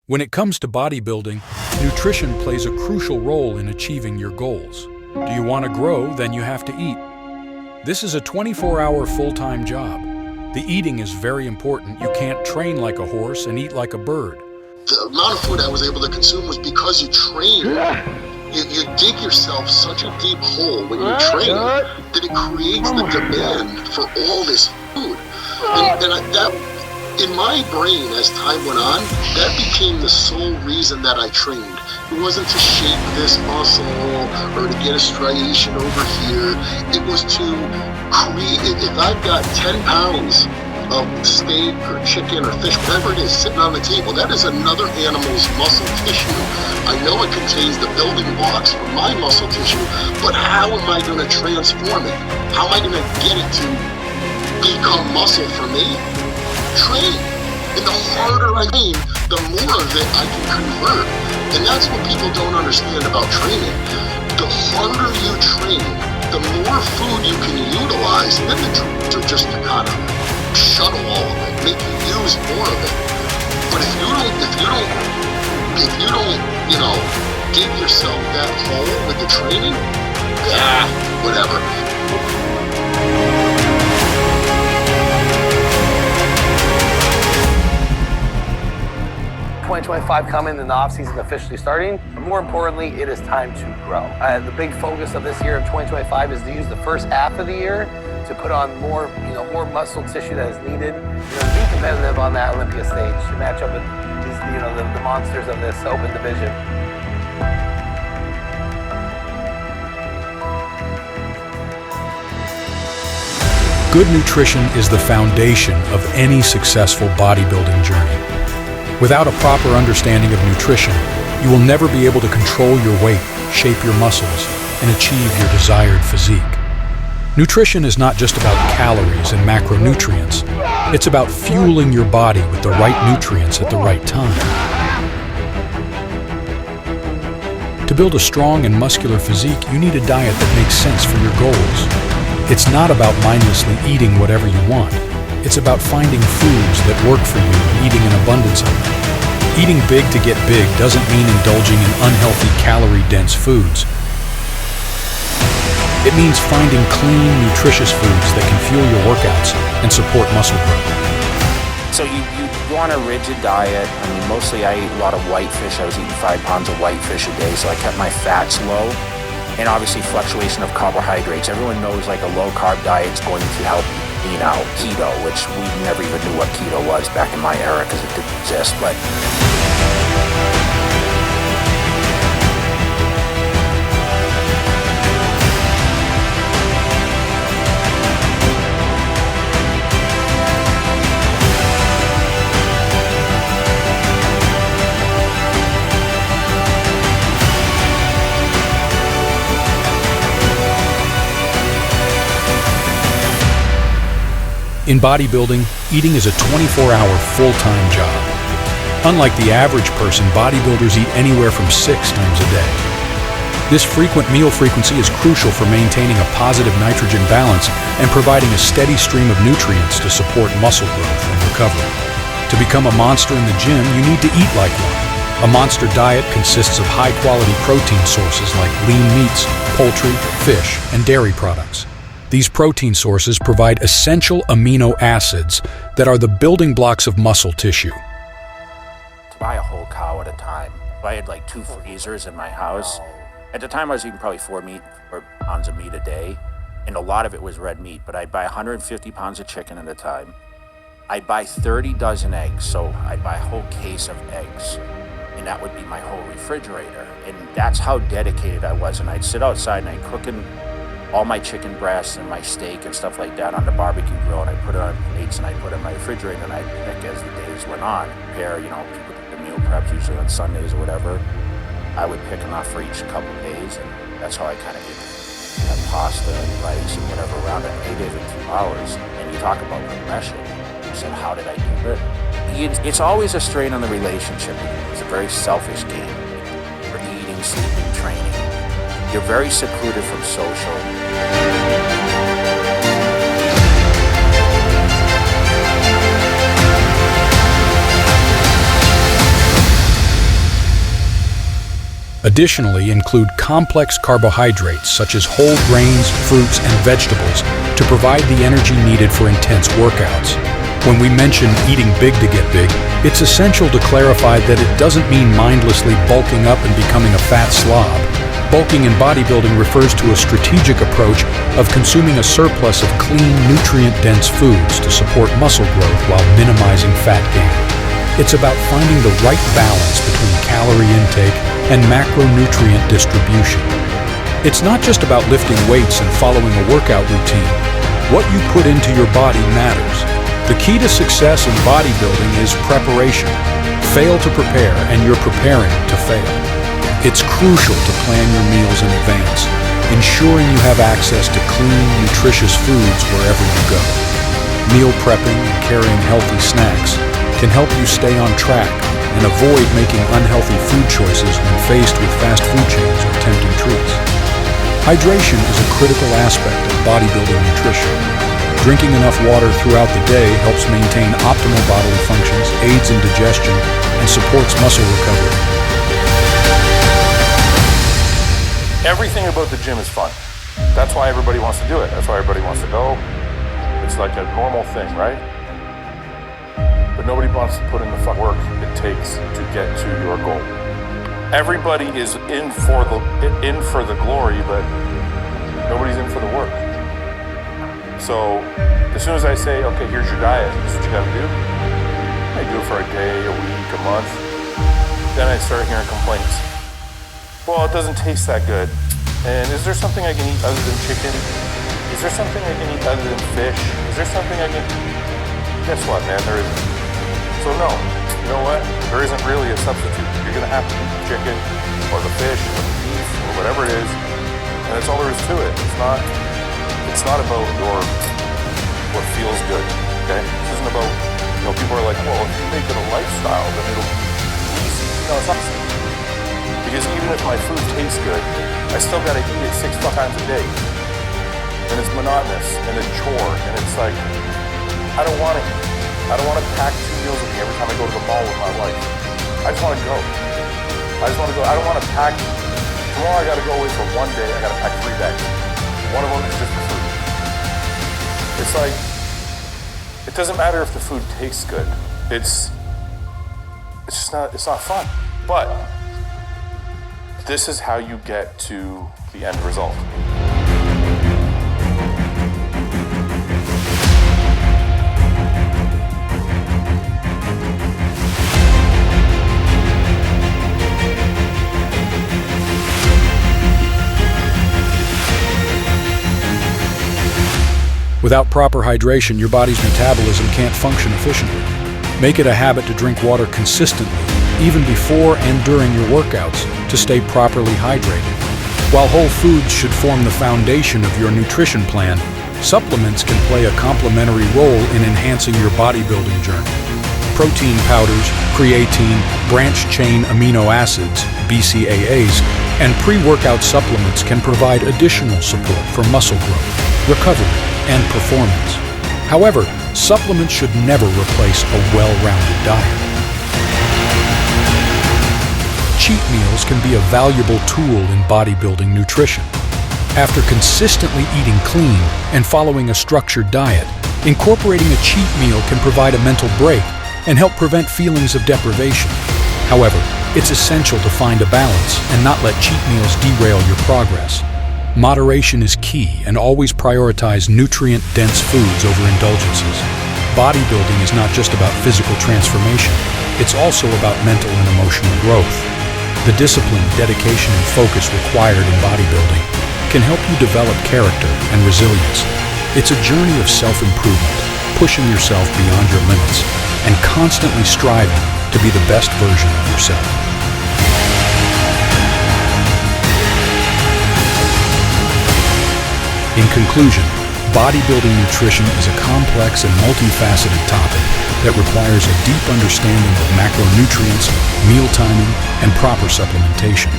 When it comes to bodybuilding, nutrition plays a crucial role in achieving your goals. Do you want to grow? Then you have to eat. This is a 24-hour full-time job. The eating is very important. You can't train like a horse and eat like a bird. The amount of food I was able to consume was because you train. You dig yourself such a deep hole when you train that it creates the demand for all this food. That, in my brain, as time went on, that became the sole reason that I trained. It wasn't to shape this muscle or to get a striation over here. It was to create, if I've got 10 pounds of steak or chicken or fish, whatever it is, sitting on the table, that is another animal's muscle tissue. I know it contains the building blocks for my muscle tissue, but how am I going to transform it? How am I going to get it to become muscle for me? Train. And the harder I train, the more of it I can convert. And that's what people don't understand about training. The harder you train, the more food you can utilize, and then the tricks are just to kind of shuttle all of it, make you use more of it. But if you don't, dig yourself that hole with the training, whatever. 2025 coming and the off-season officially starting, but more importantly, it is time to grow. The big focus of this year of 2025 is to use the first half of the year to put on more muscle tissue that is needed, be competitive on that Olympia stage, to match up with these, the monsters of this open division. Good nutrition is the foundation of any successful bodybuilding journey. Without a proper understanding of nutrition, you will never be able to control your weight, shape your muscles, and achieve your desired physique. Nutrition is not just about calories and macronutrients. It's about fueling your body with the right nutrients at the right time. To build a strong and muscular physique, you need a diet that makes sense for your goals. It's not about mindlessly eating whatever you want. It's about finding foods that work for you and eating an abundance of them. Eating big to get big doesn't mean indulging in unhealthy, calorie-dense foods. It means finding clean, nutritious foods that can fuel your workouts and support muscle growth. So you want a rigid diet. I mean, mostly I ate a lot of whitefish. I was eating 5 pounds of whitefish a day, so I kept my fats low. And obviously fluctuation of carbohydrates. Everyone knows like a low-carb diet is going to help keto, which we never even knew what keto was back in my era because it didn't exist, but in bodybuilding, eating is a 24-hour full-time job. Unlike the average person, bodybuilders eat anywhere from 6 times a day. This frequent meal frequency is crucial for maintaining a positive nitrogen balance and providing a steady stream of nutrients to support muscle growth and recovery. To become a monster in the gym, you need to eat like one. A monster diet consists of high-quality protein sources like lean meats, poultry, fish, and dairy products. These protein sources provide essential amino acids that are the building blocks of muscle tissue. To buy a whole cow at a time. I had like 2 freezers in my house. At the time I was eating probably 4 pounds of meat a day, and a lot of it was red meat, but I'd buy 150 pounds of chicken at a time. I'd buy 30 dozen eggs, so I'd buy a whole case of eggs, and that would be my whole refrigerator. And that's how dedicated I was, and I'd sit outside and I'd cook all my chicken breasts and my steak and stuff like that on the barbecue grill, and I put it on plates and I put it in my refrigerator, and I'd pick as the days went on. Prepare, people do the meal preps usually on Sundays or whatever. I would pick enough for each couple days, and that's how I kind of ate pasta and rice and whatever around it. I ate it in 2 hours. And you talk about progression. You said, how did I do it? It's always a strain on the relationship. It's a very selfish game. For eating, sleeping, training. You're very secluded from social. Additionally, include complex carbohydrates such as whole grains, fruits, and vegetables to provide the energy needed for intense workouts. When we mention eating big to get big, it's essential to clarify that it doesn't mean mindlessly bulking up and becoming a fat slob. Bulking in bodybuilding refers to a strategic approach of consuming a surplus of clean, nutrient-dense foods to support muscle growth while minimizing fat gain. It's about finding the right balance between calorie intake and macronutrient distribution. It's not just about lifting weights and following a workout routine. What you put into your body matters. The key to success in bodybuilding is preparation. Fail to prepare, and you're preparing to fail. It's crucial to plan your meals in advance, ensuring you have access to clean, nutritious foods wherever you go. Meal prepping and carrying healthy snacks can help you stay on track and avoid making unhealthy food choices when faced with fast food chains or tempting treats. Hydration is a critical aspect of bodybuilding nutrition. Drinking enough water throughout the day helps maintain optimal bodily functions, aids in digestion, and supports muscle recovery. Everything about the gym is fun. That's why everybody wants to do it. That's why everybody wants to go. It's like a normal thing, right? But nobody wants to put in the work it takes to get to your goal. Everybody is in for the glory, but nobody's in for the work. So as soon as I say, okay, here's your diet, this is what you gotta do, I do it for a day, a week, a month, then I start hearing complaints. Well, it doesn't taste that good. And is there something I can eat other than chicken? Is there something I can eat other than fish? Is there something I can... Guess what, man, there isn't. So no, you know what? There isn't really a substitute. You're gonna have to eat the chicken, or the fish, or the beef, or whatever it is, and that's all there is to it. It's not about what feels good, okay? This isn't about, people are like, well, if you make it a lifestyle, then it'll be easy. No, it's not. Because even if my food tastes good, I still gotta eat it 6 times a day. And it's monotonous, and a chore, and it's like, I don't wanna eat. I don't wanna pack 2 meals with me every time I go to the mall with my wife. I just wanna go. I don't wanna pack, tomorrow I gotta go away for 1 day, I gotta pack 3 bags. One of them is just for food. It's like, it doesn't matter if the food tastes good. It's not fun. But this is how you get to the end result. Without proper hydration, your body's metabolism can't function efficiently. Make it a habit to drink water consistently, even before and during your workouts, to stay properly hydrated. While whole foods should form the foundation of your nutrition plan, supplements can play a complementary role in enhancing your bodybuilding journey. Protein powders, creatine, branched-chain amino acids, BCAAs, and pre-workout supplements can provide additional support for muscle growth, recovery, and performance. However, supplements should never replace a well-rounded diet. Cheat meals can be a valuable tool in bodybuilding nutrition. After consistently eating clean and following a structured diet, incorporating a cheat meal can provide a mental break and help prevent feelings of deprivation. However, it's essential to find a balance and not let cheat meals derail your progress. Moderation is key, and always prioritize nutrient-dense foods over indulgences. Bodybuilding is not just about physical transformation, it's also about mental and emotional growth. The discipline, dedication, and focus required in bodybuilding can help you develop character and resilience. It's a journey of self-improvement, pushing yourself beyond your limits, and constantly striving to be the best version of yourself. In conclusion, bodybuilding nutrition is a complex and multifaceted topic that requires a deep understanding of macronutrients, meal timing, and proper supplementation.